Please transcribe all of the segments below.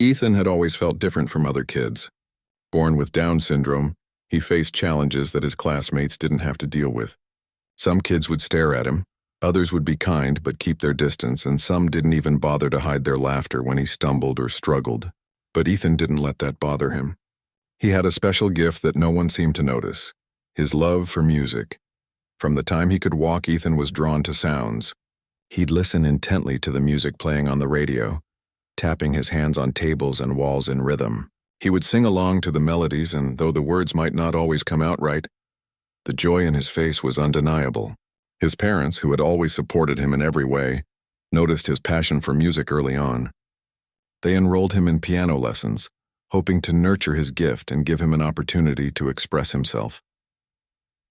Ethan had always felt different from other kids. Born with Down syndrome, he faced challenges that his classmates didn't have to deal with. Some kids would stare at him, others would be kind but keep their distance, and some didn't even bother to hide their laughter when he stumbled or struggled. But Ethan didn't let that bother him. He had a special gift that no one seemed to notice: his love for music. From the time he could walk, Ethan was drawn to sounds. He'd listen intently to the music playing on the radio, tapping his hands on tables and walls in rhythm. He would sing along to the melodies, and though the words might not always come out right, the joy in his face was undeniable. His parents, who had always supported him in every way, noticed his passion for music early on. They enrolled him in piano lessons, hoping to nurture his gift and give him an opportunity to express himself.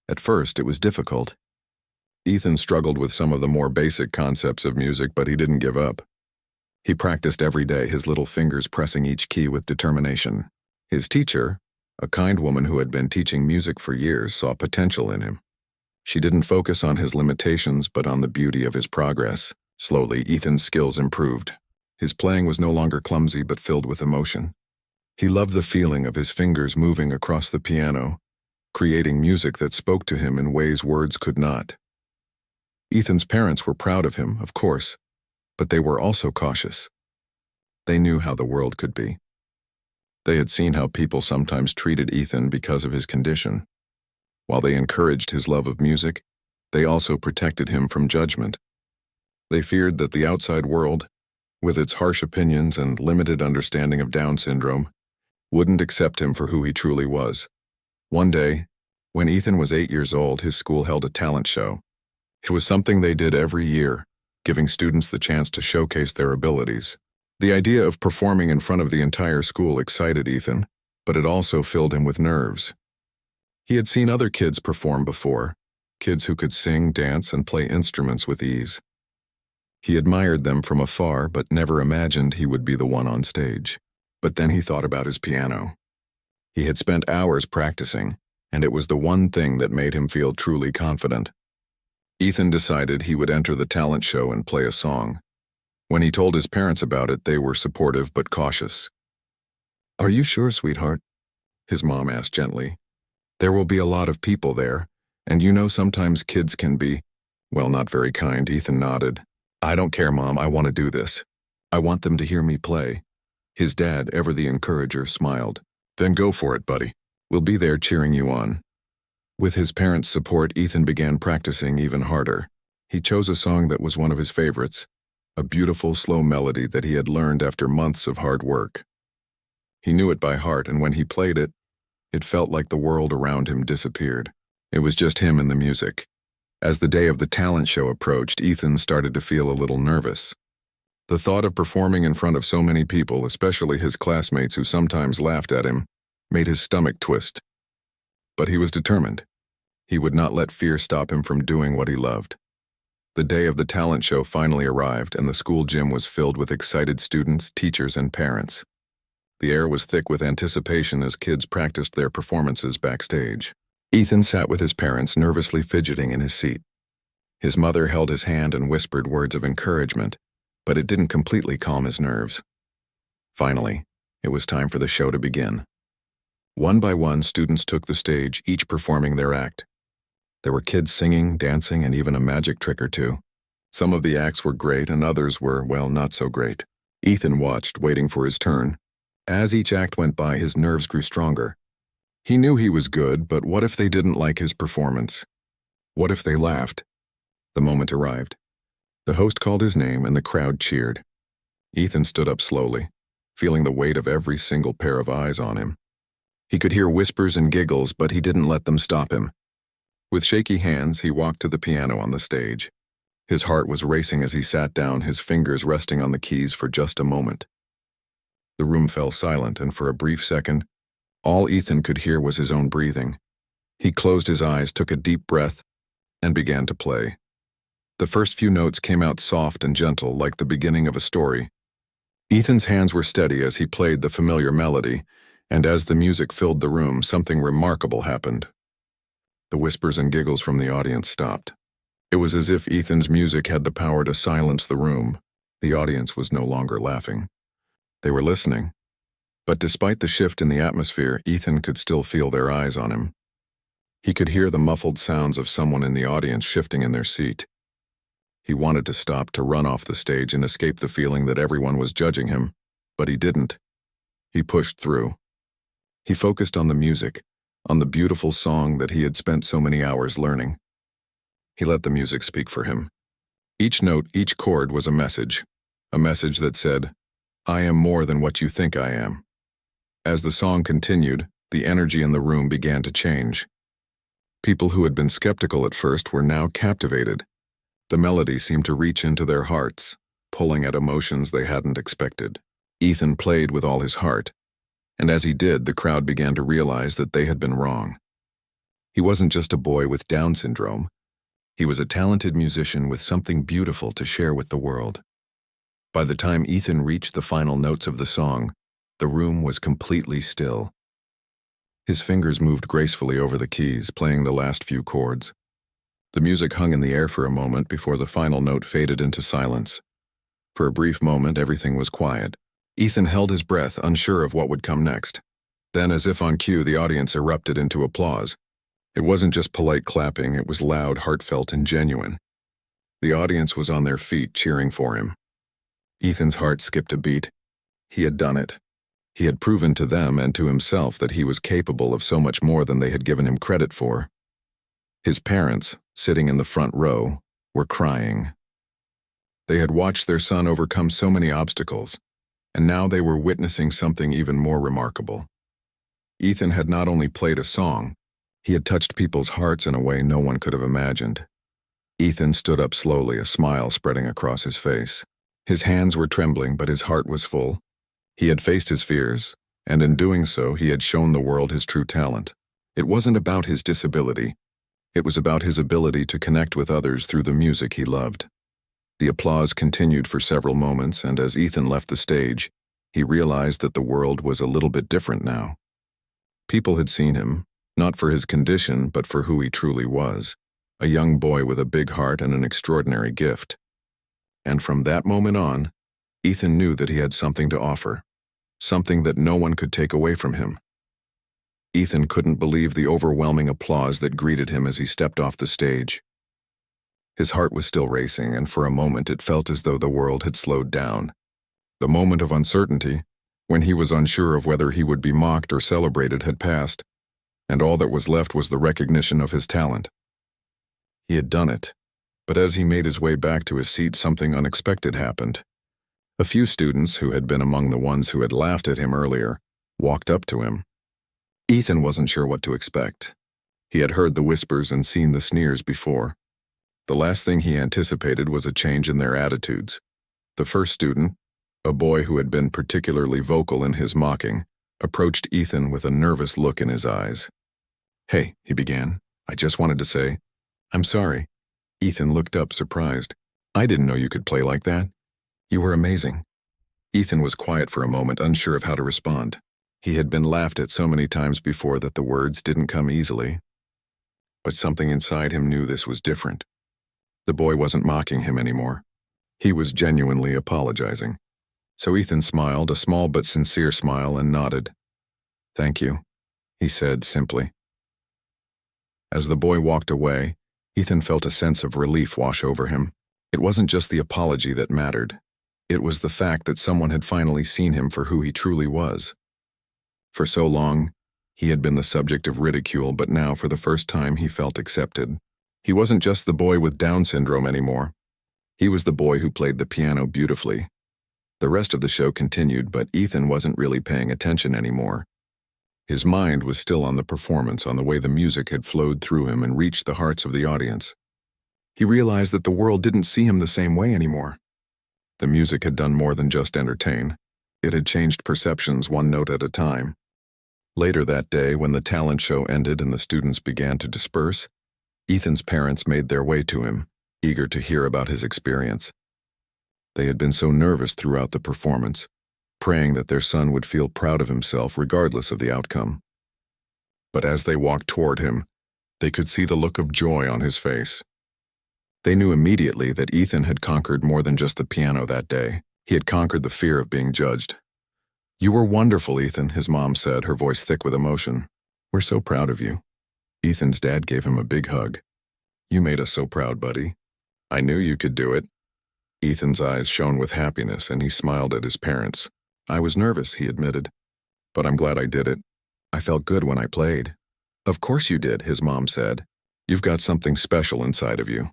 At first, it was difficult. Ethan struggled with some of the more basic concepts of music, but he didn't give up. He practiced every day, his little fingers pressing each key with determination. His teacher, a kind woman who had been teaching music for years, saw potential in him. She didn't focus on his limitations, but on the beauty of his progress. Slowly, Ethan's skills improved. His playing was no longer clumsy, but filled with emotion. He loved the feeling of his fingers moving across the piano, creating music that spoke to him in ways words could not. Ethan's parents were proud of him, of course, but they were also cautious. They knew how the world could be. They had seen how people sometimes treated Ethan because of his condition. While they encouraged his love of music, they also protected him from judgment. They feared that the outside world, with its harsh opinions and limited understanding of Down syndrome, wouldn't accept him for who he truly was. One day, when Ethan was 8 years old, his school held a talent show. It was something they did every year, giving students the chance to showcase their abilities. The idea of performing in front of the entire school excited Ethan, but it also filled him with nerves. He had seen other kids perform before, kids who could sing, dance, and play instruments with ease. He admired them from afar, but never imagined he would be the one on stage. But then he thought about his piano. He had spent hours practicing, and it was the one thing that made him feel truly confident. Ethan decided he would enter the talent show and play a song. When he told his parents about it, they were supportive but cautious. "Are you sure, sweetheart?" his mom asked gently. "There will be a lot of people there, and you know sometimes kids can be, well, not very kind." Ethan nodded. "I don't care, Mom, I want to do this. I want them to hear me play." His dad, ever the encourager, smiled. "Then go for it, buddy. We'll be there cheering you on." With his parents' support, Ethan began practicing even harder. He chose a song that was one of his favorites, a beautiful, slow melody that he had learned after months of hard work. He knew it by heart, and when he played it, it felt like the world around him disappeared. It was just him and the music. As the day of the talent show approached, Ethan started to feel a little nervous. The thought of performing in front of so many people, especially his classmates who sometimes laughed at him, made his stomach twist. But he was determined. He would not let fear stop him from doing what he loved. The day of the talent show finally arrived, and the school gym was filled with excited students, teachers, and parents. The air was thick with anticipation as kids practiced their performances backstage. Ethan sat with his parents, nervously fidgeting in his seat. His mother held his hand and whispered words of encouragement, but it didn't completely calm his nerves. Finally, it was time for the show to begin. One by one, students took the stage, each performing their act. There were kids singing, dancing, and even a magic trick or two. Some of the acts were great, and others were, well, not so great. Ethan watched, waiting for his turn. As each act went by, his nerves grew stronger. He knew he was good, but what if they didn't like his performance? What if they laughed? The moment arrived. The host called his name, and the crowd cheered. Ethan stood up slowly, feeling the weight of every single pair of eyes on him. He could hear whispers and giggles, but he didn't let them stop him. With shaky hands, he walked to the piano on the stage. His heart was racing as he sat down, his fingers resting on the keys for just a moment. The room fell silent, and for a brief second, all Ethan could hear was his own breathing. He closed his eyes, took a deep breath, and began to play. The first few notes came out soft and gentle, like the beginning of a story. Ethan's hands were steady as he played the familiar melody, and as the music filled the room, something remarkable happened. The whispers and giggles from the audience stopped. It was as if Ethan's music had the power to silence the room. The audience was no longer laughing. They were listening, But despite the shift in the atmosphere, Ethan could still feel their eyes on him. He could hear the muffled sounds of someone in the audience shifting in their seat. He wanted to stop, to run off the stage and escape the feeling that everyone was judging him, but he didn't. He pushed through. He focused on the music, on the beautiful song that he had spent so many hours learning. He let the music speak for him. Each note, each chord was a message that said, "I am more than what you think I am." As the song continued, the energy in the room began to change. People who had been skeptical at first were now captivated. The melody seemed to reach into their hearts, pulling at emotions they hadn't expected. Ethan played with all his heart, and as he did, the crowd began to realize that they had been wrong. He wasn't just a boy with Down syndrome. He was a talented musician with something beautiful to share with the world. By the time Ethan reached the final notes of the song, the room was completely still. His fingers moved gracefully over the keys, playing the last few chords. The music hung in the air for a moment before the final note faded into silence. For a brief moment, everything was quiet. Ethan held his breath, unsure of what would come next. Then, as if on cue, the audience erupted into applause. It wasn't just polite clapping, it was loud, heartfelt, and genuine. The audience was on their feet, cheering for him. Ethan's heart skipped a beat. He had done it. He had proven to them and to himself that he was capable of so much more than they had given him credit for. His parents, sitting in the front row, were crying. They had watched their son overcome so many obstacles, and now they were witnessing something even more remarkable. Ethan had not only played a song, he had touched people's hearts in a way no one could have imagined. Ethan stood up slowly, a smile spreading across his face. His hands were trembling, but his heart was full. He had faced his fears, and in doing so, he had shown the world his true talent. It wasn't about his disability. It was about his ability to connect with others through the music he loved. The applause continued for several moments, and as Ethan left the stage, he realized that the world was a little bit different now. People had seen him, not for his condition, but for who he truly was, a young boy with a big heart and an extraordinary gift. And from that moment on, Ethan knew that he had something to offer, something that no one could take away from him. Ethan couldn't believe the overwhelming applause that greeted him as he stepped off the stage. His heart was still racing, and for a moment it felt as though the world had slowed down. The moment of uncertainty, when he was unsure of whether he would be mocked or celebrated, had passed, and all that was left was the recognition of his talent. He had done it, but as he made his way back to his seat, something unexpected happened. A few students, who had been among the ones who had laughed at him earlier, walked up to him. Ethan wasn't sure what to expect. He had heard the whispers and seen the sneers before. The last thing he anticipated was a change in their attitudes. The first student, a boy who had been particularly vocal in his mocking, approached Ethan with a nervous look in his eyes. "Hey," he began, "I just wanted to say, I'm sorry." Ethan looked up, surprised. "I didn't know you could play like that. You were amazing." Ethan was quiet for a moment, unsure of how to respond. He had been laughed at so many times before that the words didn't come easily. But something inside him knew this was different. The boy wasn't mocking him anymore. He was genuinely apologizing. So Ethan smiled, a small but sincere smile, and nodded. "Thank you," he said simply. As the boy walked away, Ethan felt a sense of relief wash over him. It wasn't just the apology that mattered. It was the fact that someone had finally seen him for who he truly was. For so long, he had been the subject of ridicule, but now, for the first time, he felt accepted. He wasn't just the boy with Down syndrome anymore. He was the boy who played the piano beautifully. The rest of the show continued, but Ethan wasn't really paying attention anymore. His mind was still on the performance, on the way the music had flowed through him and reached the hearts of the audience. He realized that the world didn't see him the same way anymore. The music had done more than just entertain. It had changed perceptions one note at a time. Later that day, when the talent show ended and the students began to disperse, Ethan's parents made their way to him, eager to hear about his experience. They had been so nervous throughout the performance, praying that their son would feel proud of himself regardless of the outcome. But as they walked toward him, they could see the look of joy on his face. They knew immediately that Ethan had conquered more than just the piano that day. He had conquered the fear of being judged. "You were wonderful, Ethan," his mom said, her voice thick with emotion. "We're so proud of you." Ethan's dad gave him a big hug. "You made us so proud, buddy. I knew you could do it." Ethan's eyes shone with happiness, and he smiled at his parents. "I was nervous," he admitted, "but I'm glad I did it. I felt good when I played." "Of course you did," his mom said. "You've got something special inside of you."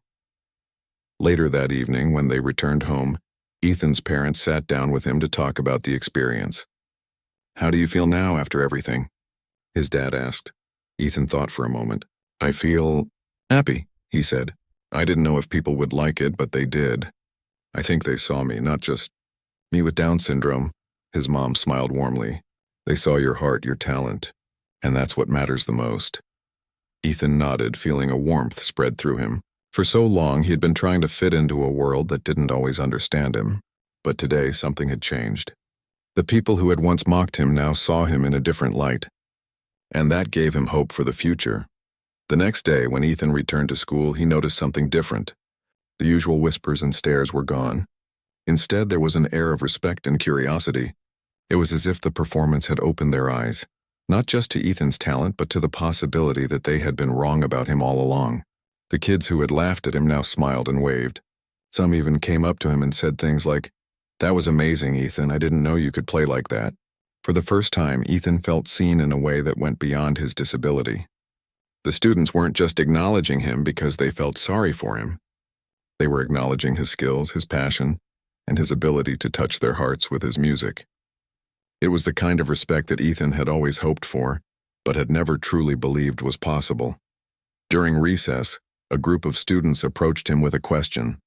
Later that evening, when they returned home, Ethan's parents sat down with him to talk about the experience. "How do you feel now after everything?" his dad asked. Ethan thought for a moment. "I feel happy," he said. "I didn't know if people would like it, but they did. I think they saw me, not just me with Down syndrome." His mom smiled warmly. "They saw your heart, your talent, and that's what matters the most." Ethan nodded, feeling a warmth spread through him. For so long, he had been trying to fit into a world that didn't always understand him. But today, something had changed. The people who had once mocked him now saw him in a different light. And that gave him hope for the future. The next day, when Ethan returned to school, he noticed something different. The usual whispers and stares were gone. Instead, there was an air of respect and curiosity. It was as if the performance had opened their eyes, not just to Ethan's talent, but to the possibility that they had been wrong about him all along. The kids who had laughed at him now smiled and waved. Some even came up to him and said things like, "That was amazing, Ethan. I didn't know you could play like that." For the first time, Ethan felt seen in a way that went beyond his disability. The students weren't just acknowledging him because they felt sorry for him. They were acknowledging his skills, his passion, and his ability to touch their hearts with his music. It was the kind of respect that Ethan had always hoped for, but had never truly believed was possible. During recess, a group of students approached him with a question.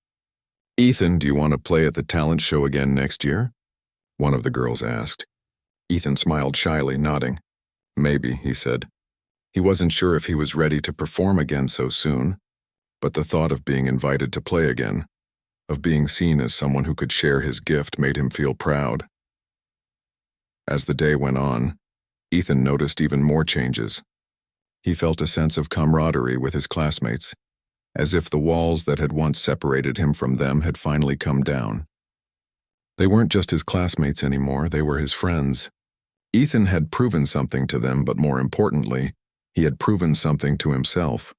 "Ethan, do you want to play at the talent show again next year?" one of the girls asked. Ethan smiled shyly, nodding. "Maybe," he said. He wasn't sure if he was ready to perform again so soon, but the thought of being invited to play again, of being seen as someone who could share his gift, made him feel proud. As the day went on, Ethan noticed even more changes. He felt a sense of camaraderie with his classmates, as if the walls that had once separated him from them had finally come down. They weren't just his classmates anymore, they were his friends. Ethan had proven something to them, but more importantly, he had proven something to himself.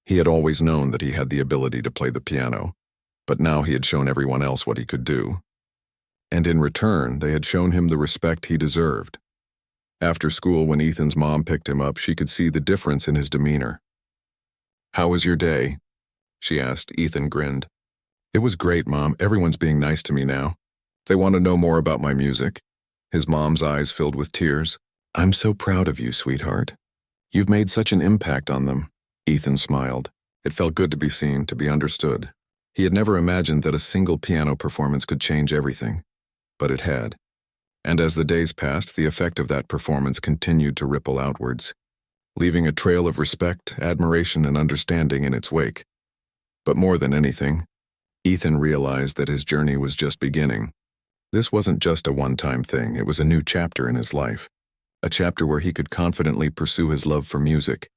He had always known that he had the ability to play the piano, but now he had shown everyone else what he could do. And in return, they had shown him the respect he deserved. After school, when Ethan's mom picked him up, she could see the difference in his demeanor. "How was your day?" she asked. Ethan grinned. "It was great, Mom. Everyone's being nice to me now. They want to know more about my music." His mom's eyes filled with tears. "I'm so proud of you, sweetheart. You've made such an impact on them." Ethan smiled. It felt good to be seen, to be understood. He had never imagined that a single piano performance could change everything, but it had. And as the days passed, the effect of that performance continued to ripple outwards, leaving a trail of respect, admiration, and understanding in its wake. But more than anything, Ethan realized that his journey was just beginning. This wasn't just a one-time thing, it was a new chapter in his life. A chapter where he could confidently pursue his love for music,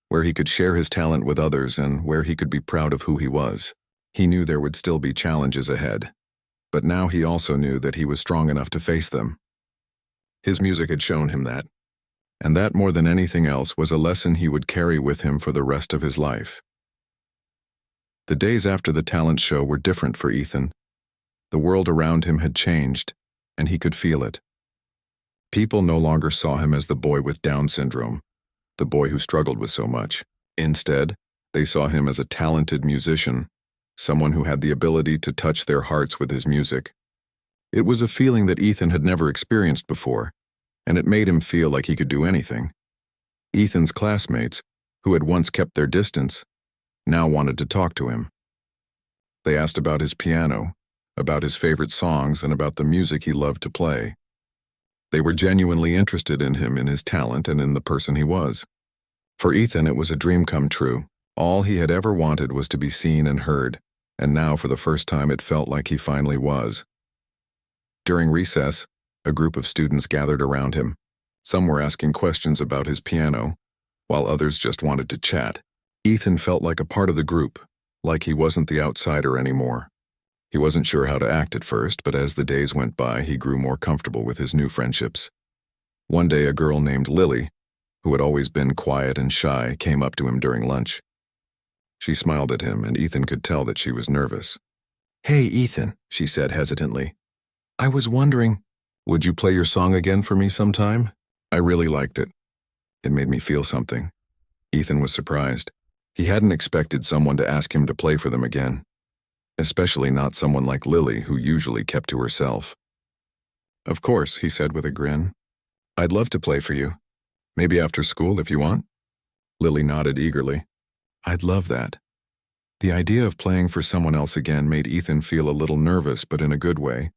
where he could share his talent with others, and where he could be proud of who he was. He knew there would still be challenges ahead, but now he also knew that he was strong enough to face them. His music had shown him that. And that, more than anything else, was a lesson he would carry with him for the rest of his life. The days after the talent show were different for Ethan. The world around him had changed, and he could feel it. People no longer saw him as the boy with Down syndrome, the boy who struggled with so much. Instead, they saw him as a talented musician, someone who had the ability to touch their hearts with his music. It was a feeling that Ethan had never experienced before, and it made him feel like he could do anything. Ethan's classmates, who had once kept their distance, now wanted to talk to him. They asked about his piano, about his favorite songs, and about the music he loved to play. They were genuinely interested in him, in his talent, and in the person he was. For Ethan, it was a dream come true. All he had ever wanted was to be seen and heard, and now for the first time it felt like he finally was. During recess, a group of students gathered around him. Some were asking questions about his piano, while others just wanted to chat. Ethan felt like a part of the group, like he wasn't the outsider anymore. He wasn't sure how to act at first, but as the days went by, he grew more comfortable with his new friendships. One day, a girl named Lily, who had always been quiet and shy, came up to him during lunch. She smiled at him, and Ethan could tell that she was nervous. "Hey, Ethan," she said hesitantly. "I was wondering, would you play your song again for me sometime? I really liked it. It made me feel something." Ethan was surprised. He hadn't expected someone to ask him to play for them again, especially not someone like Lily, who usually kept to herself. "Of course," he said with a grin. "I'd love to play for you. Maybe after school if you want." Lily nodded eagerly. "I'd love that." The idea of playing for someone else again made Ethan feel a little nervous, but in a good way.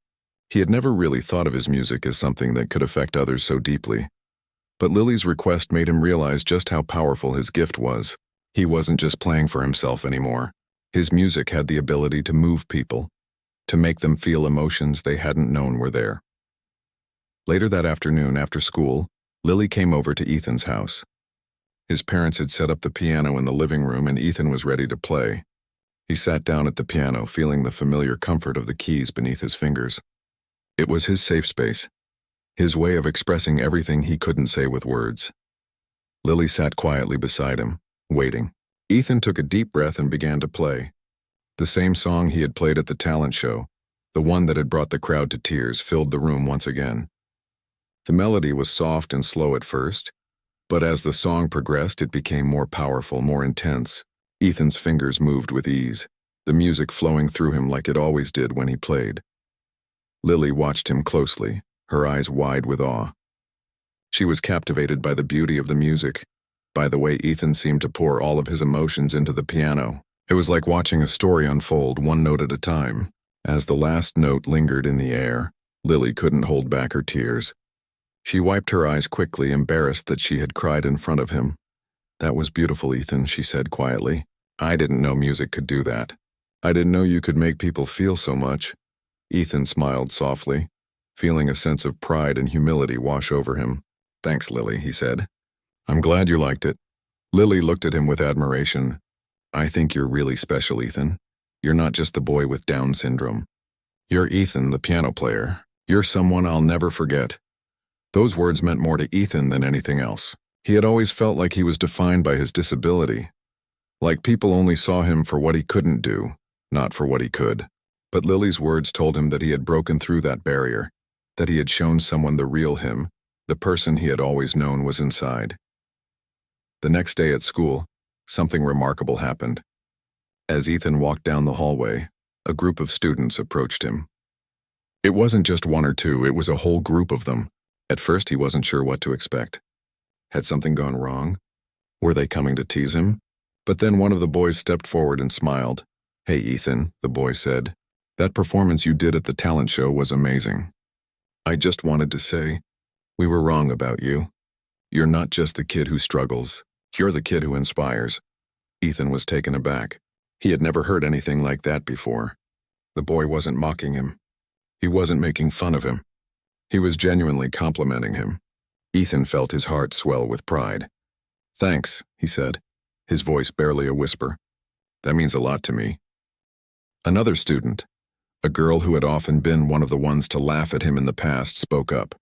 He had never really thought of his music as something that could affect others so deeply. But Lily's request made him realize just how powerful his gift was. He wasn't just playing for himself anymore. His music had the ability to move people, to make them feel emotions they hadn't known were there. Later that afternoon, after school, Lily came over to Ethan's house. His parents had set up the piano in the living room, and Ethan was ready to play. He sat down at the piano, feeling the familiar comfort of the keys beneath his fingers. It was his safe space, his way of expressing everything he couldn't say with words. Lily sat quietly beside him, waiting. Ethan took a deep breath and began to play. The same song he had played at the talent show, the one that had brought the crowd to tears, filled the room once again. The melody was soft and slow at first, but as the song progressed, it became more powerful, more intense. Ethan's fingers moved with ease, the music flowing through him like it always did when he played. Lily watched him closely, her eyes wide with awe. She was captivated by the beauty of the music, by the way Ethan seemed to pour all of his emotions into the piano. It was like watching a story unfold, one note at a time. As the last note lingered in the air, Lily couldn't hold back her tears. She wiped her eyes quickly, embarrassed that she had cried in front of him. "That was beautiful, Ethan," she said quietly. "I didn't know music could do that. I didn't know you could make people feel so much." Ethan smiled softly, feeling a sense of pride and humility wash over him. "Thanks, Lily," he said. "I'm glad you liked it." Lily looked at him with admiration. "I think you're really special, Ethan. You're not just the boy with Down syndrome. You're Ethan, the piano player. You're someone I'll never forget." Those words meant more to Ethan than anything else. He had always felt like he was defined by his disability, like people only saw him for what he couldn't do, not for what he could. But Lily's words told him that he had broken through that barrier, that he had shown someone the real him, the person he had always known was inside. The next day at school, something remarkable happened. As Ethan walked down the hallway, a group of students approached him. It wasn't just one or two, it was a whole group of them. At first he wasn't sure what to expect. Had something gone wrong? Were they coming to tease him? But then one of the boys stepped forward and smiled. "Hey, Ethan," the boy said. "That performance you did at the talent show was amazing. I just wanted to say, we were wrong about you. You're not just the kid who struggles. You're the kid who inspires." Ethan was taken aback. He had never heard anything like that before. The boy wasn't mocking him. He wasn't making fun of him. He was genuinely complimenting him. Ethan felt his heart swell with pride. "Thanks," he said, his voice barely a whisper. "That means a lot to me." Another student, a girl who had often been one of the ones to laugh at him in the past, spoke up.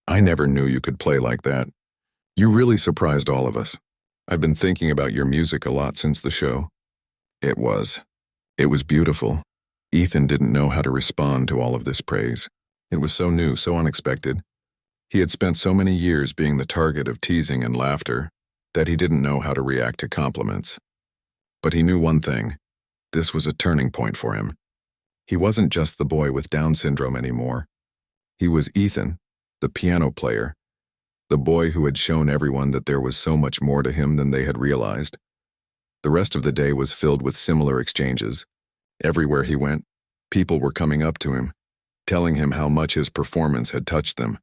"I never knew you could play like that. You really surprised all of us. I've been thinking about your music a lot since the show." It was beautiful. Ethan didn't know how to respond to all of this praise. It was so new, so unexpected. He had spent so many years being the target of teasing and laughter that he didn't know how to react to compliments. But he knew one thing. This was a turning point for him. He wasn't just the boy with Down syndrome anymore. He was Ethan, the piano player, the boy who had shown everyone that there was so much more to him than they had realized. The rest of the day was filled with similar exchanges. Everywhere he went, people were coming up to him, telling him how much his performance had touched them.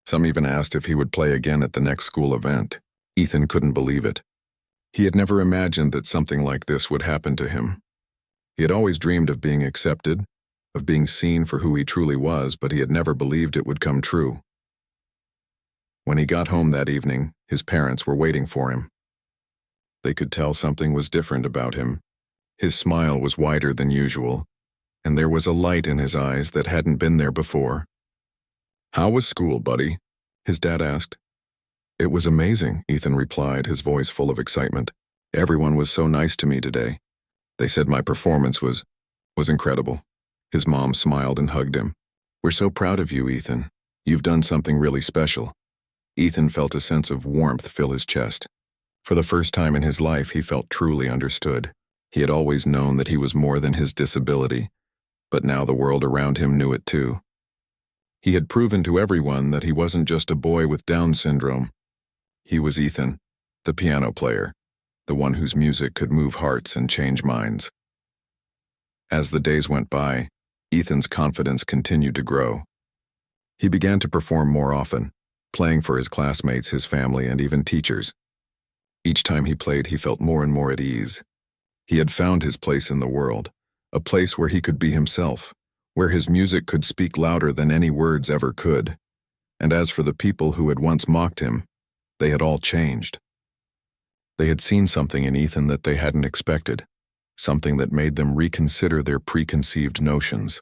Some even asked if he would play again at the next school event. Ethan couldn't believe it. He had never imagined that something like this would happen to him. He had always dreamed of being accepted, of being seen for who he truly was, but he had never believed it would come true. When he got home that evening, his parents were waiting for him. They could tell something was different about him. His smile was wider than usual. and there was a light in his eyes that hadn't been there before. "How was school, buddy?" his dad asked. "It was amazing," Ethan replied, his voice full of excitement. "Everyone was so nice to me today. They said my performance was incredible." His mom smiled and hugged him. "We're so proud of you, Ethan. You've done something really special." Ethan felt a sense of warmth fill his chest. For the first time in his life, he felt truly understood. He had always known that he was more than his disability, but now the world around him knew it too. He had proven to everyone that he wasn't just a boy with Down syndrome. He was Ethan, the piano player, the one whose music could move hearts and change minds. As the days went by, Ethan's confidence continued to grow. He began to perform more often, playing for his classmates, his family, and even teachers. Each time he played, he felt more and more at ease. He had found his place in the world, a place where he could be himself, where his music could speak louder than any words ever could. And as for the people who had once mocked him, they had all changed. They had seen something in Ethan that they hadn't expected, something that made them reconsider their preconceived notions.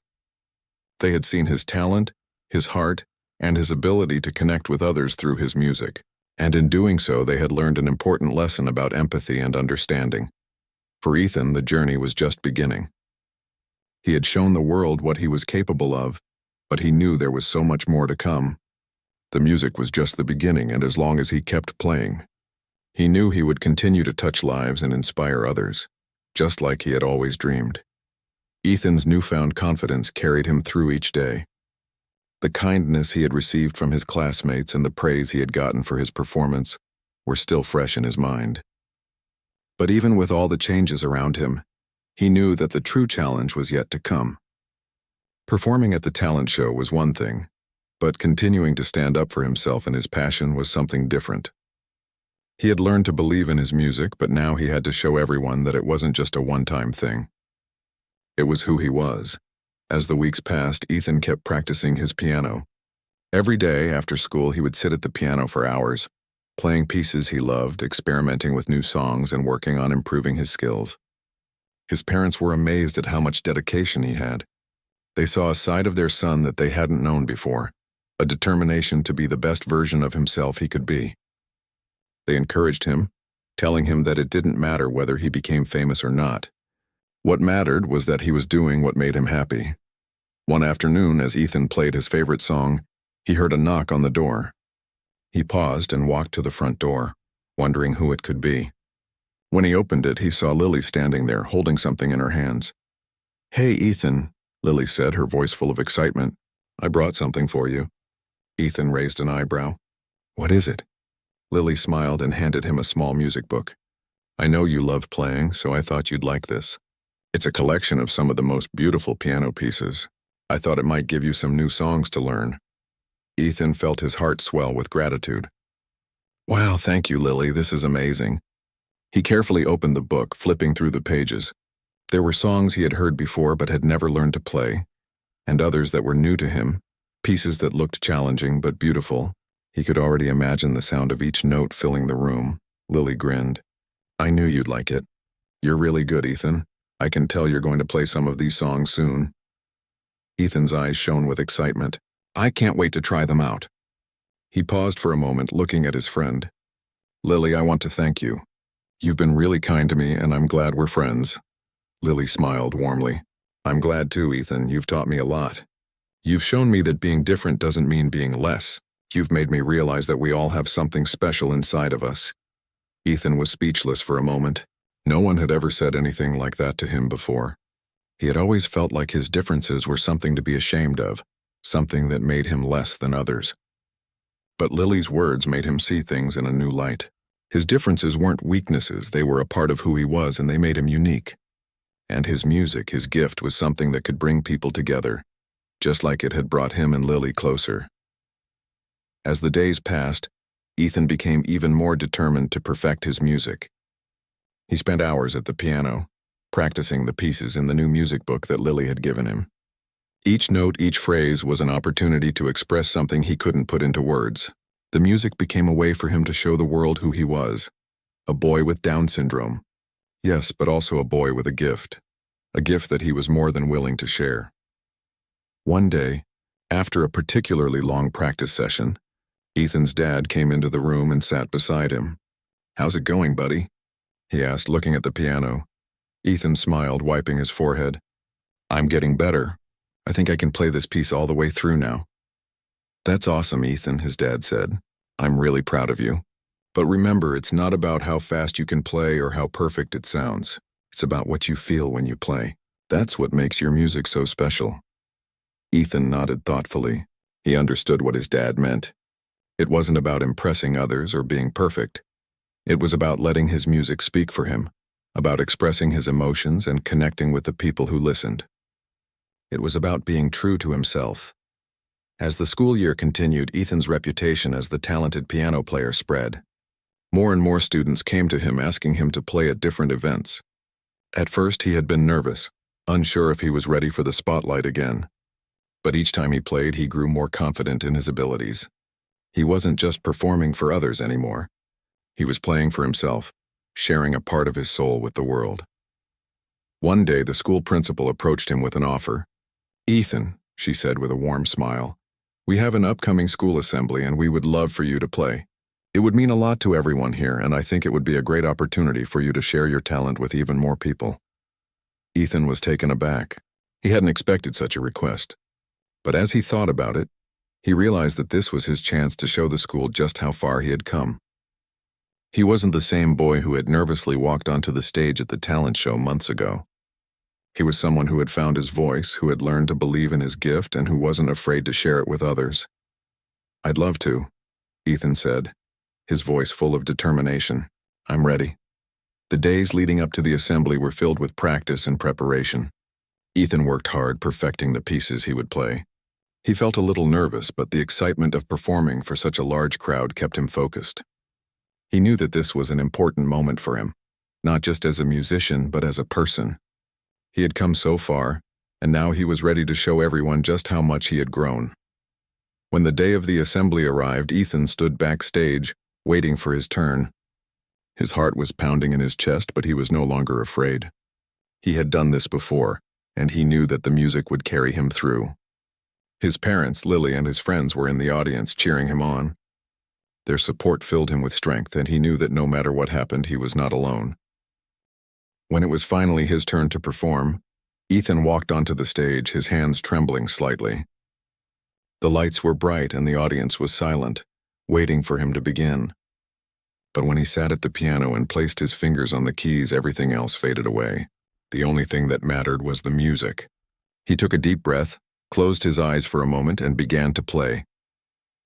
They had seen his talent, his heart, and his ability to connect with others through his music, and in doing so they had learned an important lesson about empathy and understanding. For Ethan, the journey was just beginning. He had shown the world what he was capable of, but he knew there was so much more to come. The music was just the beginning, and as long as he kept playing, he knew he would continue to touch lives and inspire others, just like he had always dreamed. Ethan's newfound confidence carried him through each day. The kindness he had received from his classmates and the praise he had gotten for his performance were still fresh in his mind. But even with all the changes around him, he knew that the true challenge was yet to come. Performing at the talent show was one thing, but continuing to stand up for himself and his passion was something different. He had learned to believe in his music, but now he had to show everyone that it wasn't just a one-time thing. It was who he was. As the weeks passed, Ethan kept practicing his piano. Every day after school, he would sit at the piano for hours, playing pieces he loved, experimenting with new songs, and working on improving his skills. His parents were amazed at how much dedication he had. They saw a side of their son that they hadn't known before, a determination to be the best version of himself he could be. They encouraged him, telling him that it didn't matter whether he became famous or not. What mattered was that he was doing what made him happy. One afternoon, as Ethan played his favorite song, he heard a knock on the door. He paused and walked to the front door, wondering who it could be. When he opened it, he saw Lily standing there, holding something in her hands. "Hey, Ethan," Lily said, her voice full of excitement. "I brought something for you." Ethan raised an eyebrow. "What is it?" Lily smiled and handed him a small music book. "I know you love playing, so I thought you'd like this. It's a collection of some of the most beautiful piano pieces. I thought it might give you some new songs to learn." Ethan felt his heart swell with gratitude. "Wow, thank you, Lily, this is amazing." He carefully opened the book, flipping through the pages. There were songs he had heard before but had never learned to play, and others that were new to him, pieces that looked challenging but beautiful. He could already imagine the sound of each note filling the room. Lily grinned. "I knew you'd like it. You're really good, Ethan. I can tell you're going to play some of these songs soon." Ethan's eyes shone with excitement. "I can't wait to try them out." He paused for a moment, looking at his friend. "Lily, I want to thank you. You've been really kind to me, and I'm glad we're friends." Lily smiled warmly. "I'm glad too, Ethan. You've taught me a lot. You've shown me that being different doesn't mean being less. You've made me realize that we all have something special inside of us." Ethan was speechless for a moment. No one had ever said anything like that to him before. He had always felt like his differences were something to be ashamed of, something that made him less than others. But Lily's words made him see things in a new light. His differences weren't weaknesses, they were a part of who he was, and they made him unique. And his music, his gift, was something that could bring people together, just like it had brought him and Lily closer. As the days passed, Ethan became even more determined to perfect his music. He spent hours at the piano, practicing the pieces in the new music book that Lily had given him. Each note, each phrase was an opportunity to express something he couldn't put into words. The music became a way for him to show the world who he was. A boy with Down syndrome. Yes, but also a boy with a gift. a gift that he was more than willing to share. One day, after a particularly long practice session, Ethan's dad came into the room and sat beside him. "How's it going, buddy?" he asked, looking at the piano. Ethan smiled, wiping his forehead. "I'm getting better. I think I can play this piece all the way through now." "That's awesome, Ethan," his dad said. "I'm really proud of you. But remember, it's not about how fast you can play or how perfect it sounds. It's about what you feel when you play. That's what makes your music so special." Ethan nodded thoughtfully. He understood what his dad meant. It wasn't about impressing others or being perfect. It was about letting his music speak for him, about expressing his emotions and connecting with the people who listened. It was about being true to himself. As the school year continued, Ethan's reputation as the talented piano player spread. More and more students came to him asking him to play at different events. At first, he had been nervous, unsure if he was ready for the spotlight again. But each time he played, he grew more confident in his abilities. He wasn't just performing for others anymore. He was playing for himself, sharing a part of his soul with the world. One day, the school principal approached him with an offer. "Ethan," she said with a warm smile, "we have an upcoming school assembly and we would love for you to play. It would mean a lot to everyone here, and I think it would be a great opportunity for you to share your talent with even more people." Ethan was taken aback. He hadn't expected such a request. But as he thought about it, he realized that this was his chance to show the school just how far he had come. He wasn't the same boy who had nervously walked onto the stage at the talent show months ago. He was someone who had found his voice, who had learned to believe in his gift, and who wasn't afraid to share it with others. "I'd love to," Ethan said, his voice full of determination. "I'm ready." The days leading up to the assembly were filled with practice and preparation. Ethan worked hard, perfecting the pieces he would play. He felt a little nervous, but the excitement of performing for such a large crowd kept him focused. He knew that this was an important moment for him, not just as a musician, but as a person. He had come so far, and now he was ready to show everyone just how much he had grown. When the day of the assembly arrived, Ethan stood backstage, waiting for his turn. His heart was pounding in his chest, but he was no longer afraid. He had done this before, and he knew that the music would carry him through. His parents, Lily, and his friends were in the audience, cheering him on. Their support filled him with strength, and he knew that no matter what happened, he was not alone. When it was finally his turn to perform, Ethan walked onto the stage, his hands trembling slightly. The lights were bright and the audience was silent, waiting for him to begin. But when he sat at the piano and placed his fingers on the keys, everything else faded away. The only thing that mattered was the music. He took a deep breath, closed his eyes for a moment, and began to play.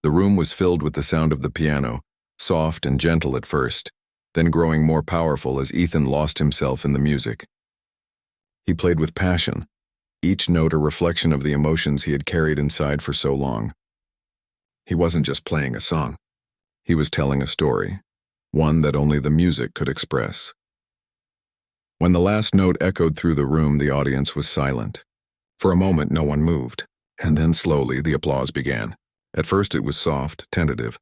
The room was filled with the sound of the piano, soft and gentle at first, then growing more powerful as Ethan lost himself in the music. He played with passion, each note a reflection of the emotions he had carried inside for so long. He wasn't just playing a song. He was telling a story, one that only the music could express. When the last note echoed through the room, the audience was silent. For a moment, no one moved, and then slowly the applause began. At first it was soft, tentative,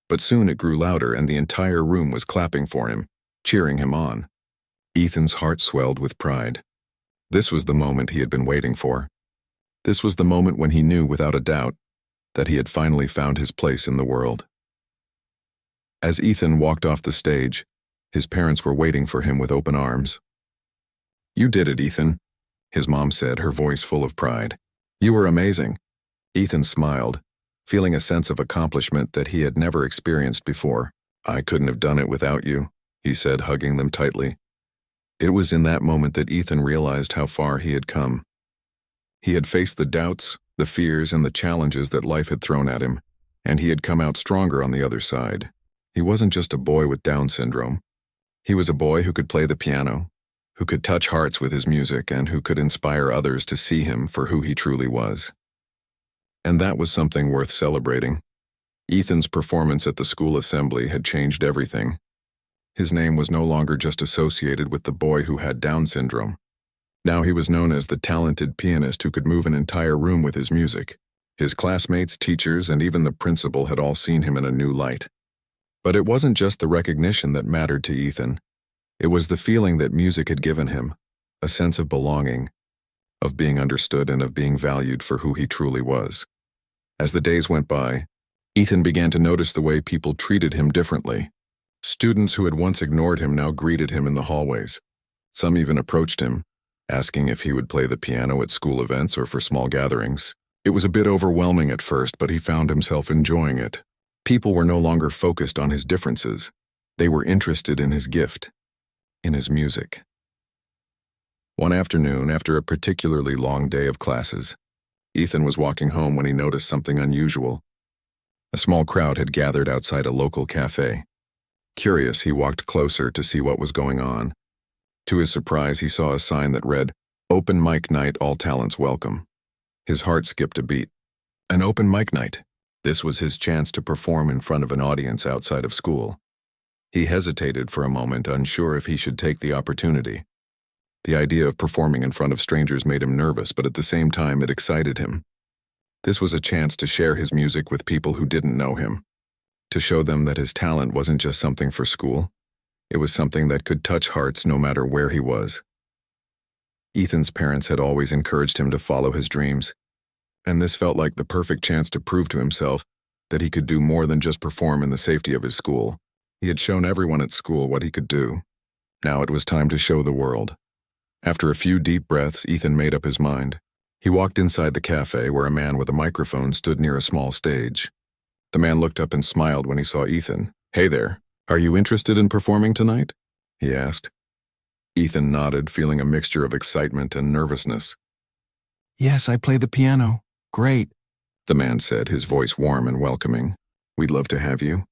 but soon it grew louder and the entire room was clapping for him, cheering him on. Ethan's heart swelled with pride. This was the moment he had been waiting for. This was the moment when he knew without a doubt that he had finally found his place in the world. As Ethan walked off the stage, his parents were waiting for him with open arms. "You did it, Ethan," his mom said, her voice full of pride. "You were amazing." Ethan smiled, feeling a sense of accomplishment that he had never experienced before. "I couldn't have done it without you," he said, hugging them tightly. It was in that moment that Ethan realized how far he had come. He had faced the doubts, the fears, and the challenges that life had thrown at him, and he had come out stronger on the other side. He wasn't just a boy with Down syndrome. He was a boy who could play the piano, who could touch hearts with his music, and who could inspire others to see him for who he truly was. And that was something worth celebrating. Ethan's performance at the school assembly had changed everything. His name was no longer just associated with the boy who had Down syndrome. Now he was known as the talented pianist who could move an entire room with his music. His classmates, teachers, and even the principal had all seen him in a new light. But it wasn't just the recognition that mattered to Ethan. It was the feeling that music had given him, a sense of belonging, of being understood and of being valued for who he truly was. As the days went by, Ethan began to notice the way people treated him differently. Students who had once ignored him now greeted him in the hallways. Some even approached him, asking if he would play the piano at school events or for small gatherings. It was a bit overwhelming at first, but he found himself enjoying it. People were no longer focused on his differences. They were interested in his gift, in his music. One afternoon, after a particularly long day of classes, Ethan was walking home when he noticed something unusual. A small crowd had gathered outside a local cafe. Curious, he walked closer to see what was going on. To his surprise, he saw a sign that read, "Open Mic Night, All Talents Welcome." His heart skipped a beat. An open mic night. This was his chance to perform in front of an audience outside of school. He hesitated for a moment, unsure if he should take the opportunity. The idea of performing in front of strangers made him nervous, but at the same time it excited him. This was a chance to share his music with people who didn't know him, to show them that his talent wasn't just something for school. It was something that could touch hearts no matter where he was. Ethan's parents had always encouraged him to follow his dreams, and this felt like the perfect chance to prove to himself that he could do more than just perform in the safety of his school. He had shown everyone at school what he could do. Now it was time to show the world. After a few deep breaths, Ethan made up his mind. He walked inside the cafe where a man with a microphone stood near a small stage. The man looked up and smiled when he saw Ethan. "Hey there, are you interested in performing tonight?" he asked. Ethan nodded, feeling a mixture of excitement and nervousness. "Yes, I play the piano. Great," the man said, his voice warm and welcoming. "We'd love to have you.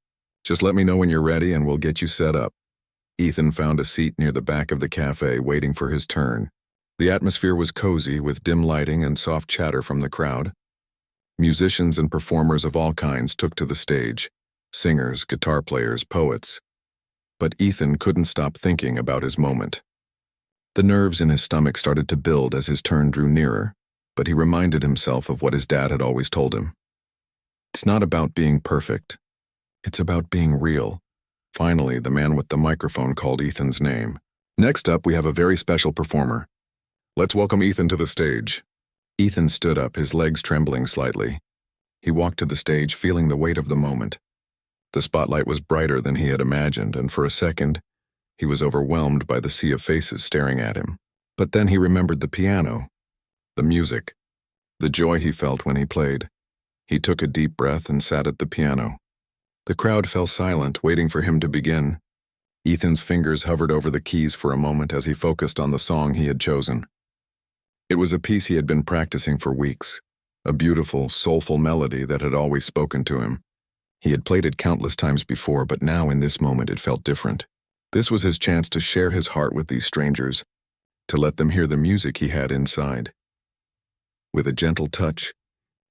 Just let me know when you're ready and we'll get you set up." Ethan found a seat near the back of the cafe, waiting for his turn. The atmosphere was cozy, with dim lighting and soft chatter from the crowd. Musicians and performers of all kinds took to the stage. Singers, guitar players, poets. But Ethan couldn't stop thinking about his moment. The nerves in his stomach started to build as his turn drew nearer, but he reminded himself of what his dad had always told him. It's not about being perfect. It's about being real. Finally, the man with the microphone called Ethan's name. "Next up, we have a very special performer. Let's welcome Ethan to the stage." Ethan stood up, his legs trembling slightly. He walked to the stage, feeling the weight of the moment. The spotlight was brighter than he had imagined, and for a second, he was overwhelmed by the sea of faces staring at him. But then he remembered the piano, the music, the joy he felt when he played. He took a deep breath and sat at the piano. The crowd fell silent, waiting for him to begin. Ethan's fingers hovered over the keys for a moment as he focused on the song he had chosen. It was a piece he had been practicing for weeks, a beautiful, soulful melody that had always spoken to him. He had played it countless times before, but now in this moment it felt different. This was his chance to share his heart with these strangers, to let them hear the music he had inside. With a gentle touch,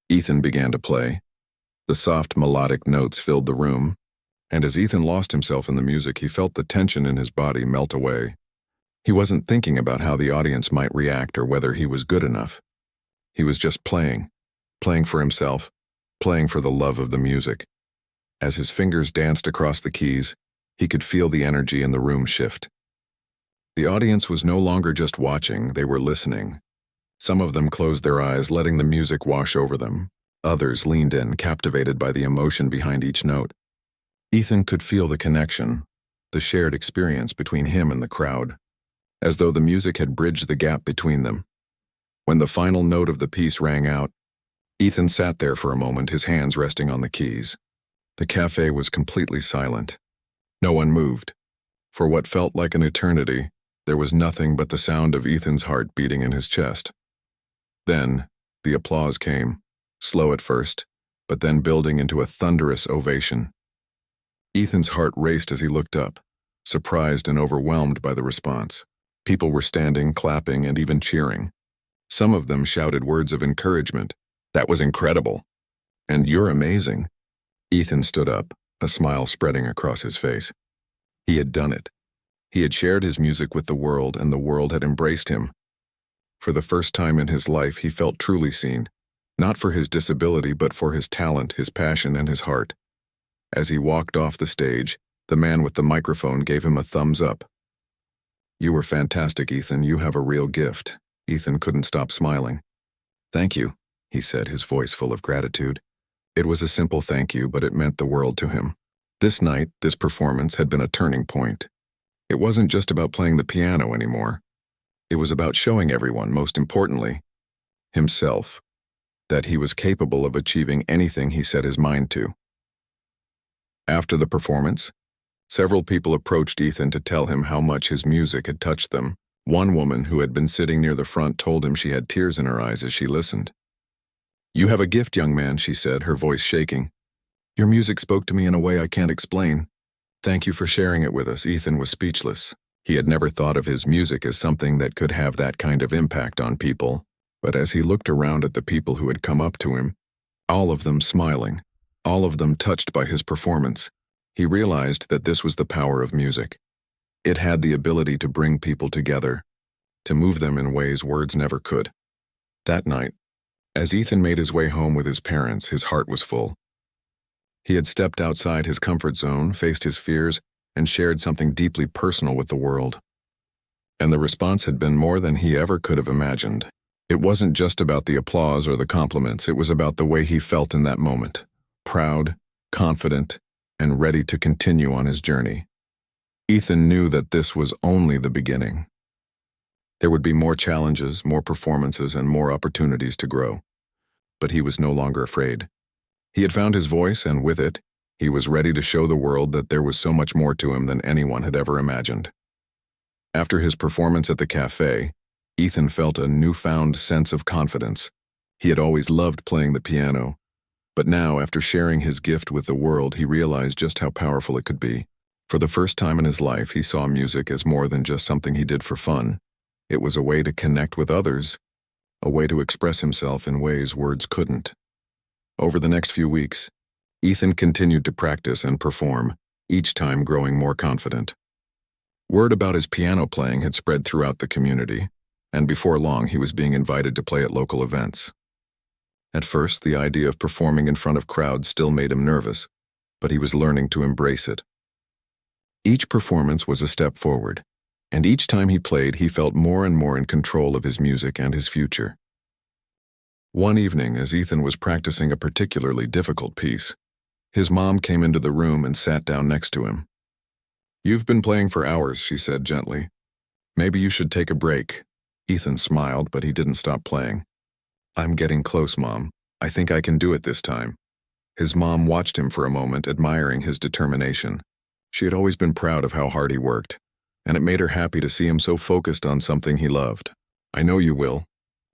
Ethan began to play. The soft, melodic notes filled the room, and as Ethan lost himself in the music, he felt the tension in his body melt away. He wasn't thinking about how the audience might react or whether he was good enough. He was just playing for himself, playing for the love of the music. As his fingers danced across the keys, he could feel the energy in the room shift. The audience was no longer just watching, they were listening. Some of them closed their eyes, letting the music wash over them. Others leaned in, captivated by the emotion behind each note. Ethan could feel the connection, the shared experience between him and the crowd, as though the music had bridged the gap between them. When the final note of the piece rang out, Ethan sat there for a moment, his hands resting on the keys. The cafe was completely silent. No one moved. For what felt like an eternity, there was nothing but the sound of Ethan's heart beating in his chest. Then, the applause came, slow at first, but then building into a thunderous ovation. Ethan's heart raced as he looked up, surprised and overwhelmed by the response. People were standing, clapping, and even cheering. Some of them shouted words of encouragement. "That was incredible," and "You're amazing." Ethan stood up, a smile spreading across his face. He had done it. He had shared his music with the world, and the world had embraced him. For the first time in his life, he felt truly seen, not for his disability, but for his talent, his passion, and his heart. As he walked off the stage, the man with the microphone gave him a thumbs up. "You were fantastic, Ethan. You have a real gift." Ethan couldn't stop smiling. "Thank you," he said, his voice full of gratitude. It was a simple thank you, but it meant the world to him. This night, this performance had been a turning point. It wasn't just about playing the piano anymore. It was about showing everyone, most importantly, himself, that he was capable of achieving anything he set his mind to. After the performance, several people approached Ethan to tell him how much his music had touched them. One woman who had been sitting near the front told him she had tears in her eyes as she listened. "You have a gift, young man," she said, her voice shaking. "Your music spoke to me in a way I can't explain. Thank you for sharing it with us." Ethan was speechless. He had never thought of his music as something that could have that kind of impact on people, but as he looked around at the people who had come up to him, all of them smiling, all of them touched by his performance, he realized that this was the power of music. It had the ability to bring people together, to move them in ways words never could. That night, as Ethan made his way home with his parents, his heart was full. He had stepped outside his comfort zone, faced his fears, and shared something deeply personal with the world. And the response had been more than he ever could have imagined. It wasn't just about the applause or the compliments, it was about the way he felt in that moment. Proud, confident, and ready to continue on his journey. Ethan knew that this was only the beginning. There would be more challenges, more performances, and more opportunities to grow. But he was no longer afraid. He had found his voice, and with it, he was ready to show the world that there was so much more to him than anyone had ever imagined. After his performance at the cafe, Ethan felt a newfound sense of confidence. He had always loved playing the piano, but now, after sharing his gift with the world, he realized just how powerful it could be. For the first time in his life, he saw music as more than just something he did for fun. It was a way to connect with others, a way to express himself in ways words couldn't. Over the next few weeks, Ethan continued to practice and perform, each time growing more confident. Word about his piano playing had spread throughout the community, and before long he was being invited to play at local events. At first, the idea of performing in front of crowds still made him nervous, but he was learning to embrace it. Each performance was a step forward, and each time he played, he felt more and more in control of his music and his future. One evening, as Ethan was practicing a particularly difficult piece, his mom came into the room and sat down next to him. "You've been playing for hours," she said gently. "Maybe you should take a break." Ethan smiled, but he didn't stop playing. "I'm getting close, Mom. I think I can do it this time." His mom watched him for a moment, admiring his determination. She had always been proud of how hard he worked, and it made her happy to see him so focused on something he loved. "I know you will.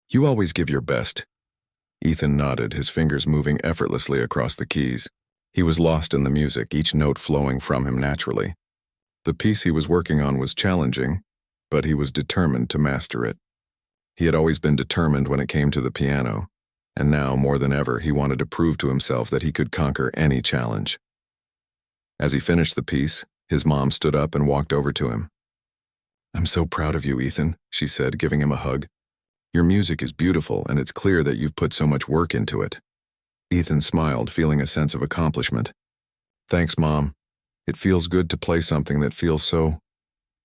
You always give your best." Ethan nodded, his fingers moving effortlessly across the keys. He was lost in the music, each note flowing from him naturally. The piece he was working on was challenging, but he was determined to master it. He had always been determined when it came to the piano, and now, more than ever, he wanted to prove to himself that he could conquer any challenge. As he finished the piece, his mom stood up and walked over to him. "I'm so proud of you, Ethan," she said, giving him a hug. "Your music is beautiful, and it's clear that you've put so much work into it." Ethan smiled, feeling a sense of accomplishment. "Thanks, Mom. It feels good to play something that feels so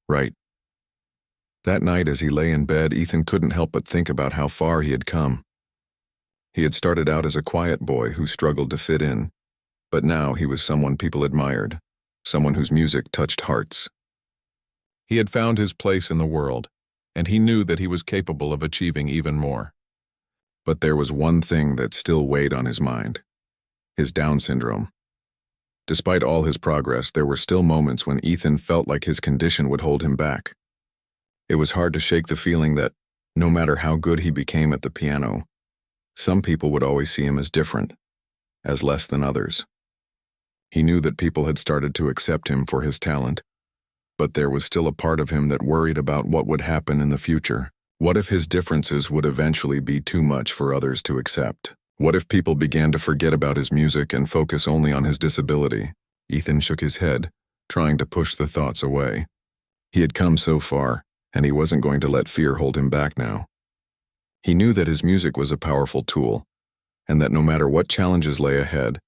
right." That night, as he lay in bed, Ethan couldn't help but think about how far he had come. He had started out as a quiet boy who struggled to fit in, but now he was someone people admired, someone whose music touched hearts. He had found his place in the world, and he knew that he was capable of achieving even more. But there was one thing that still weighed on his mind: his Down syndrome. Despite all his progress, there were still moments when Ethan felt like his condition would hold him back. It was hard to shake the feeling that, no matter how good he became at the piano, some people would always see him as different, as less than others. He knew that people had started to accept him for his talent, but there was still a part of him that worried about what would happen in the future. What if his differences would eventually be too much for others to accept? What if people began to forget about his music and focus only on his disability? Ethan shook his head, trying to push the thoughts away. He had come so far, and he wasn't going to let fear hold him back now. He knew that his music was a powerful tool, and that no matter what challenges lay ahead,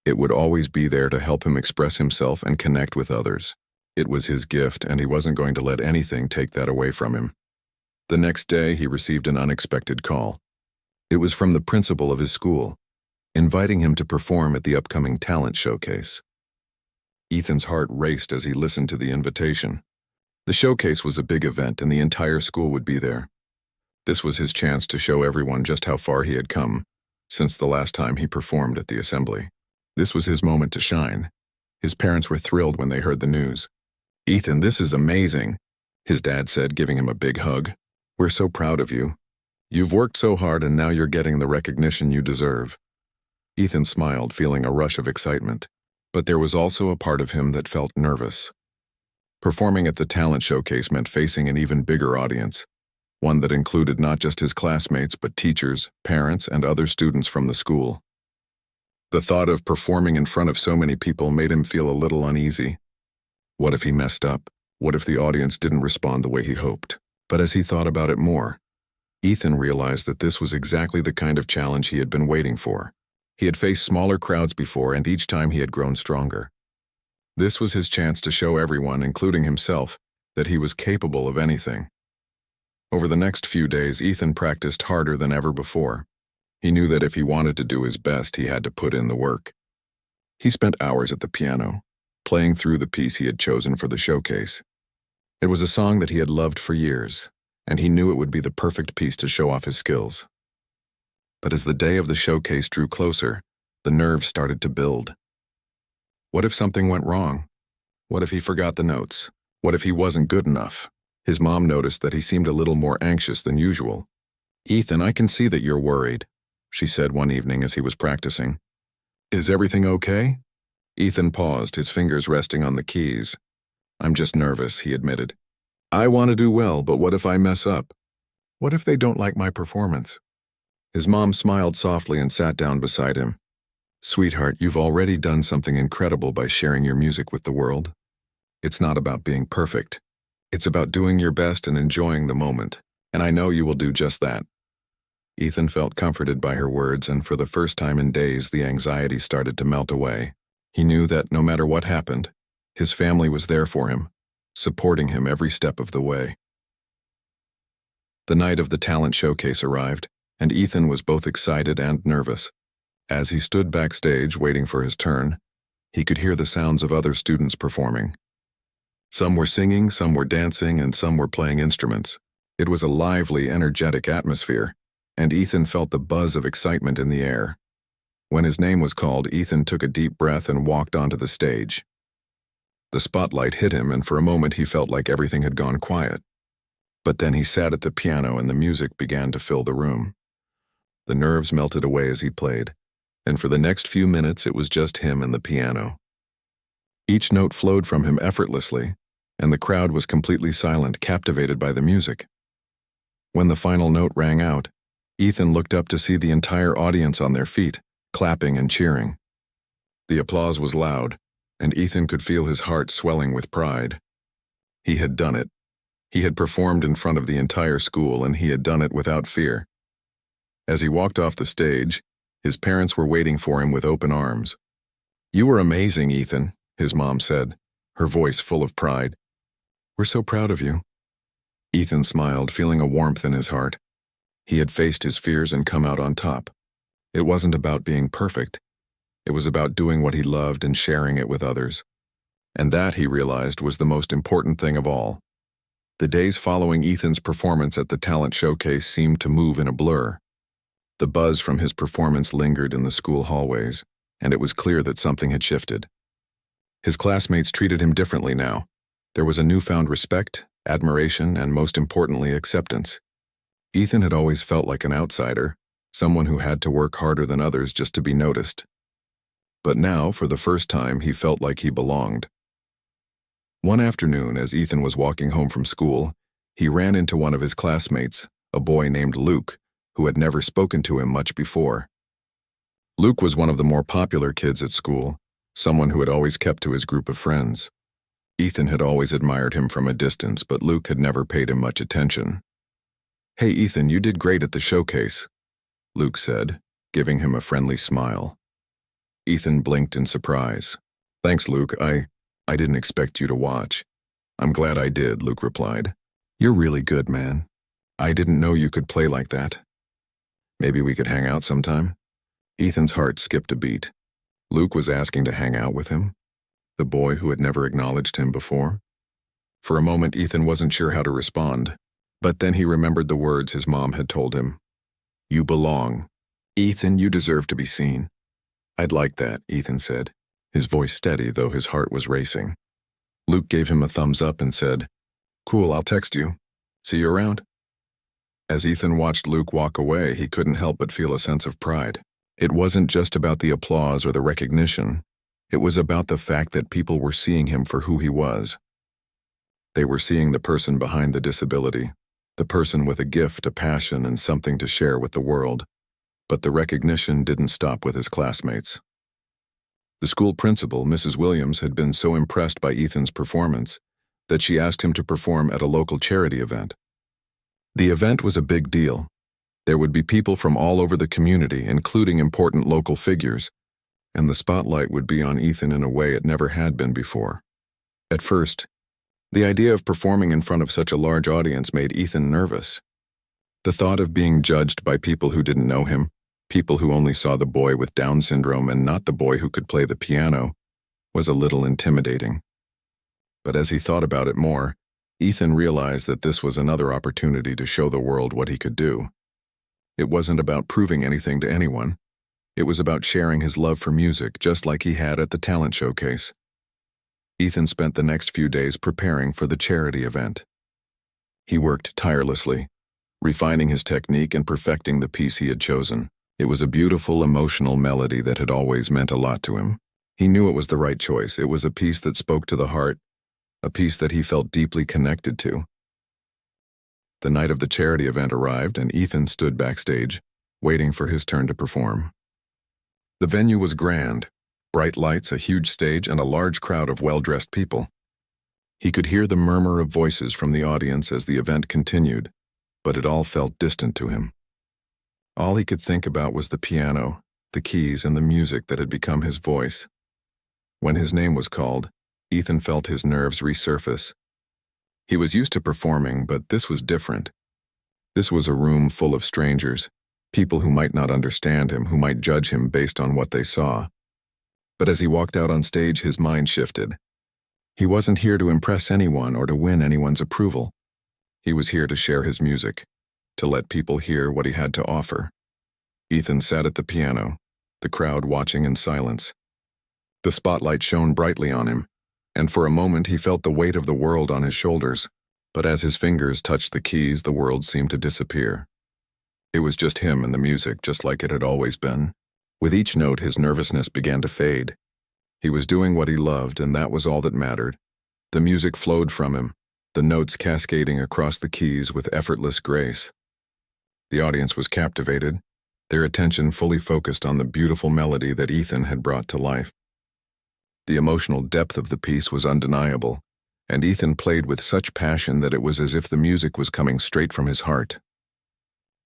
it would always be there to help him express himself and connect with others. It was his gift, and he wasn't going to let anything take that away from him. The next day, he received an unexpected call. It was from the principal of his school, inviting him to perform at the upcoming talent showcase. Ethan's heart raced as he listened to the invitation. The showcase was a big event, and the entire school would be there. This was his chance to show everyone just how far he had come since the last time he performed at the assembly. This was his moment to shine. His parents were thrilled when they heard the news. "Ethan, this is amazing," his dad said, giving him a big hug. "We're so proud of you. You've worked so hard, and now you're getting the recognition you deserve." Ethan smiled, feeling a rush of excitement, but there was also a part of him that felt nervous. Performing at the talent showcase meant facing an even bigger audience, one that included not just his classmates but teachers, parents, and other students from the school. The thought of performing in front of so many people made him feel a little uneasy. What if he messed up? What if the audience didn't respond the way he hoped? But as he thought about it more, Ethan realized that this was exactly the kind of challenge he had been waiting for. He had faced smaller crowds before, and each time he had grown stronger. This was his chance to show everyone, including himself, that he was capable of anything. Over the next few days, Ethan practiced harder than ever before. He knew that if he wanted to do his best, he had to put in the work. He spent hours at the piano, playing through the piece he had chosen for the showcase. It was a song that he had loved for years, and he knew it would be the perfect piece to show off his skills. But as the day of the showcase drew closer, the nerves started to build. What if something went wrong? What if he forgot the notes? What if he wasn't good enough? His mom noticed that he seemed a little more anxious than usual. "Ethan, I can see that you're worried," she said one evening as he was practicing. "Is everything okay?" Ethan paused, his fingers resting on the keys. "I'm just nervous," he admitted. "I want to do well, but what if I mess up? What if they don't like my performance?" His mom smiled softly and sat down beside him. "Sweetheart, you've already done something incredible by sharing your music with the world. It's not about being perfect. It's about doing your best and enjoying the moment, and I know you will do just that." Ethan felt comforted by her words, and for the first time in days, the anxiety started to melt away. He knew that no matter what happened, his family was there for him, supporting him every step of the way. The night of the talent showcase arrived, and Ethan was both excited and nervous. As he stood backstage waiting for his turn, he could hear the sounds of other students performing. Some were singing, some were dancing, and some were playing instruments. It was a lively, energetic atmosphere, and Ethan felt the buzz of excitement in the air. When his name was called, Ethan took a deep breath and walked onto the stage. The spotlight hit him, and for a moment he felt like everything had gone quiet. But then he sat at the piano and the music began to fill the room. The nerves melted away as he played, and for the next few minutes it was just him and the piano. Each note flowed from him effortlessly, and the crowd was completely silent, captivated by the music. When the final note rang out, Ethan looked up to see the entire audience on their feet, clapping and cheering. The applause was loud, and Ethan could feel his heart swelling with pride. He had done it. He had performed in front of the entire school, and he had done it without fear. As he walked off the stage, his parents were waiting for him with open arms. "You were amazing, Ethan," his mom said, her voice full of pride. "We're so proud of you." Ethan smiled, feeling a warmth in his heart. He had faced his fears and come out on top. It wasn't about being perfect. It was about doing what he loved and sharing it with others. And that, he realized, was the most important thing of all. The days following Ethan's performance at the talent showcase seemed to move in a blur. The buzz from his performance lingered in the school hallways, and it was clear that something had shifted. His classmates treated him differently now. There was a newfound respect, admiration, and most importantly, acceptance. Ethan had always felt like an outsider, someone who had to work harder than others just to be noticed. But now, for the first time, he felt like he belonged. One afternoon, as Ethan was walking home from school, he ran into one of his classmates, a boy named Luke, who had never spoken to him much before. Luke was one of the more popular kids at school, someone who had always kept to his group of friends. Ethan had always admired him from a distance, but Luke had never paid him much attention. "Hey, Ethan, you did great at the showcase," Luke said, giving him a friendly smile. Ethan blinked in surprise. "Thanks, Luke. I didn't expect you to watch. I'm glad I did, Luke replied. You're really good, man. I didn't know you could play like that. Maybe we could hang out sometime? Ethan's heart skipped a beat. Luke was asking to hang out with him? The boy who had never acknowledged him before? For a moment, Ethan wasn't sure how to respond, but then he remembered the words his mom had told him. You belong. Ethan, you deserve to be seen. I'd like that, Ethan said, his voice steady though his heart was racing. Luke gave him a thumbs up and said, Cool, I'll text you. See you around? As Ethan watched Luke walk away, he couldn't help but feel a sense of pride. It wasn't just about the applause or the recognition. It was about the fact that people were seeing him for who he was. They were seeing the person behind the disability, the person with a gift, a passion, and something to share with the world. But the recognition didn't stop with his classmates. The school principal, Mrs. Williams, had been so impressed by Ethan's performance that she asked him to perform at a local charity event. The event was a big deal. There would be people from all over the community, including important local figures, and the spotlight would be on Ethan in a way it never had been before. At first, the idea of performing in front of such a large audience made Ethan nervous. The thought of being judged by people who didn't know him, people who only saw the boy with Down syndrome and not the boy who could play the piano, was a little intimidating. But as he thought about it more, Ethan realized that this was another opportunity to show the world what he could do. It wasn't about proving anything to anyone. It was about sharing his love for music, just like he had at the talent showcase. Ethan spent the next few days preparing for the charity event. He worked tirelessly, refining his technique and perfecting the piece he had chosen. It was a beautiful, emotional melody that had always meant a lot to him. He knew it was the right choice. It was a piece that spoke to the heart, a piece that he felt deeply connected to. The night of the charity event arrived, and Ethan stood backstage, waiting for his turn to perform. The venue was grand, bright lights, a huge stage, and a large crowd of well-dressed people. He could hear the murmur of voices from the audience as the event continued, but it all felt distant to him. All he could think about was the piano, the keys, and the music that had become his voice. When his name was called, Ethan felt his nerves resurface. He was used to performing, but this was different. This was a room full of strangers, people who might not understand him, who might judge him based on what they saw. But as he walked out on stage, his mind shifted. He wasn't here to impress anyone or to win anyone's approval. He was here to share his music, to let people hear what he had to offer. Ethan sat at the piano, the crowd watching in silence. The spotlight shone brightly on him, and for a moment he felt the weight of the world on his shoulders, but as his fingers touched the keys, the world seemed to disappear. It was just him and the music, just like it had always been. With each note, his nervousness began to fade. He was doing what he loved, and that was all that mattered. The music flowed from him, the notes cascading across the keys with effortless grace. The audience was captivated, their attention fully focused on the beautiful melody that Ethan had brought to life. The emotional depth of the piece was undeniable, and Ethan played with such passion that it was as if the music was coming straight from his heart.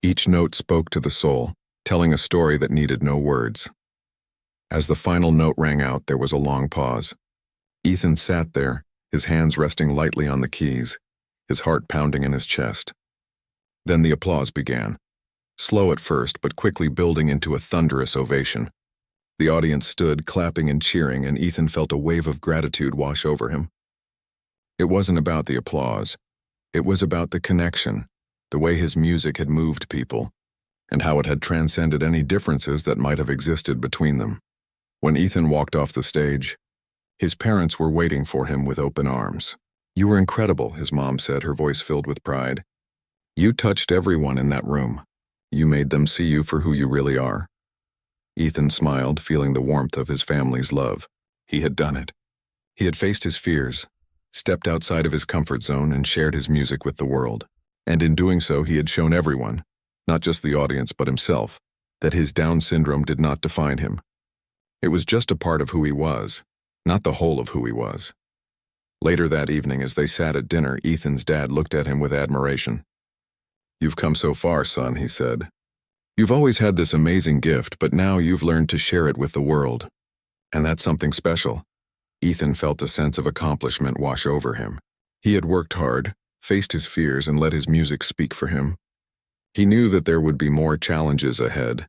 Each note spoke to the soul, telling a story that needed no words. As the final note rang out, there was a long pause. Ethan sat there, his hands resting lightly on the keys, his heart pounding in his chest. Then the applause began, slow at first but quickly building into a thunderous ovation. The audience stood, clapping and cheering, and Ethan felt a wave of gratitude wash over him. It wasn't about the applause. It was about the connection, the way his music had moved people, and how it had transcended any differences that might have existed between them. When Ethan walked off the stage, his parents were waiting for him with open arms. You were incredible, his mom said, her voice filled with pride. You touched everyone in that room. You made them see you for who you really are. Ethan smiled, feeling the warmth of his family's love. He had done it. He had faced his fears, stepped outside of his comfort zone, and shared his music with the world. And in doing so, he had shown everyone, not just the audience but himself, that his Down syndrome did not define him. It was just a part of who he was, not the whole of who he was. Later that evening, as they sat at dinner, Ethan's dad looked at him with admiration. You've come so far, son, he said. You've always had this amazing gift, but now you've learned to share it with the world. And that's something special. Ethan felt a sense of accomplishment wash over him. He had worked hard, faced his fears, and let his music speak for him. He knew that there would be more challenges ahead,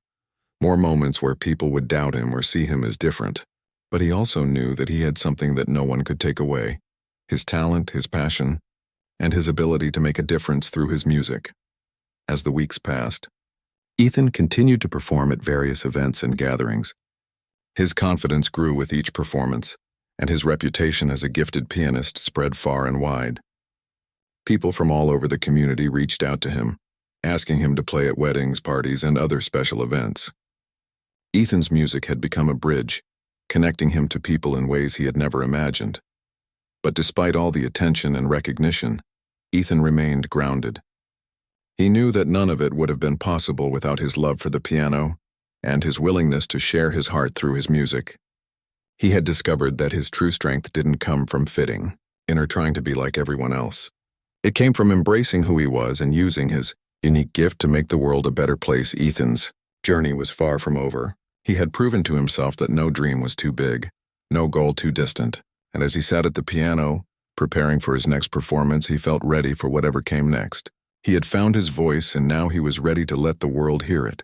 more moments where people would doubt him or see him as different. But he also knew that he had something that no one could take away: his talent, his passion, and his ability to make a difference through his music. As the weeks passed, Ethan continued to perform at various events and gatherings. His confidence grew with each performance, and his reputation as a gifted pianist spread far and wide. People from all over the community reached out to him, asking him to play at weddings, parties, and other special events. Ethan's music had become a bridge, connecting him to people in ways he had never imagined. But despite all the attention and recognition, Ethan remained grounded. He knew that none of it would have been possible without his love for the piano and his willingness to share his heart through his music. He had discovered that his true strength didn't come from fitting in or trying to be like everyone else. It came from embracing who he was and using his unique gift to make the world a better place. Ethan's journey was far from over. He had proven to himself that no dream was too big, no goal too distant, and as he sat at the piano, preparing for his next performance, he felt ready for whatever came next. He had found his voice, and now he was ready to let the world hear it.